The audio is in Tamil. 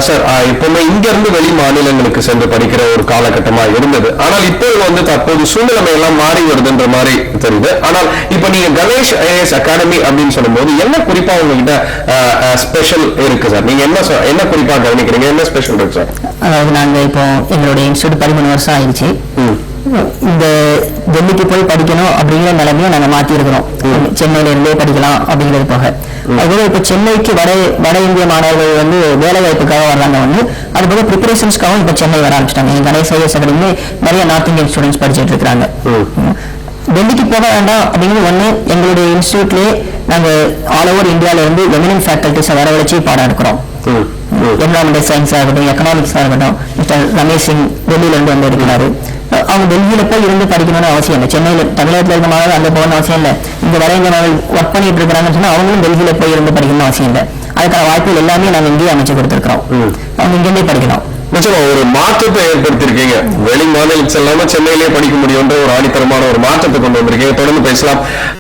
சார் இப்பவுமே இங்க இருந்து வெளி மாநிலங்களுக்கு சென்று படிக்கிற ஒரு காலகட்டமா இருந்தது. ஆனால் இப்போது தற்போது சூழ்நிலை எல்லாம் மாறி வருதுன்ற மாதிரி தெரியுது. ஆனால் இப்ப நீங்க கணேஷ் ஐஏஎஸ் அகாடமி அப்படின்னு சொல்லும்போது என்ன குறிப்பா உங்ககிட்ட ஸ்பெஷல் இருக்கு சார்? நீங்க என்ன குறிப்பா கவனிக்கிறீங்க? என்ன ஸ்பெஷல் இருக்கு சார்? அதாவது நாங்க இப்போ எங்களுடைய இன்ஸ்டியூட் 13 வருஷம் ஆயிடுச்சு. இந்த டெல்லிக்கு போய் படிக்கணும் அப்படிங்கிற நிலைமையை நாங்க மாத்தி இருக்கிறோம். சென்னையில இருந்தே படிக்கலாம் அப்படிங்கிறது போக, அதுபோல இப்ப சென்னைக்கு வட இந்திய மாணவர்கள் வேலை வாய்ப்புக்காக வர்றாங்க. அது போல ப்ரிப்பரேஷன்ஸ்க்காகவும் இப்ப சென்னை வர ஆரம்பிச்சிட்டாங்க. கணேஷ் ஐஏஎஸ் அகாடமி நிறைய நார்த் இந்தியன் ஸ்டூடெண்ட்ஸ் படிச்சுட்டு இருக்காங்க. டெல்லிக்கு போக வேண்டாம் அப்படிங்கிறது ஒண்ணு. எங்களுடைய இன்ஸ்டியூட்லயே நாங்க ஆல் ஓவர் இந்தியாவில இருந்து எமினன்ட் ஃபேக்கல்டிஸை வரவழைச்சு பாடம் எடுக்கிறோம். என்விரான்மெண்டல் சயின்ஸ் ஆகட்டும், எக்கனாமிக்ஸ் ஆகட்டும். மிஸ்டர் ரமேஷ் சிங் டெல்லியில இருந்து எடுக்கிறாரு. அவங்க டெல்லியில போய் இருந்து படிக்கணும்னு அவசியம் இல்லை. சென்னையில தமிழகத்தில் இருக்க மாணவர்கள் அங்கே போகணும்னு அவசியம் இல்லை. இங்க வர இந்த மாணவர்கள் ஒர்க் பண்ணிட்டு இருக்கிறாங்கன்னு சொன்னா அவங்களும் டெல்லியில போய் இருந்து படிக்கணும்னு அவசியம் இல்லை. அதுக்கான வாய்ப்புகள் எல்லாமே நாங்க இங்கேயே அமைச்சு கொடுத்துருக்கிறோம். அவங்க இங்கே படிக்கணும். நிச்சயமா ஒரு மாற்றத்தை ஏற்படுத்திருக்கீங்க. வெளி மாநிலத்தில் இல்லாம சென்னையிலேயே படிக்க முடியும்ன்ற ஒரு ஆணித்தரமான ஒரு மாற்றத்தை கொண்டு வந்திருக்கீங்க. தொடர்ந்து பேசலாம்.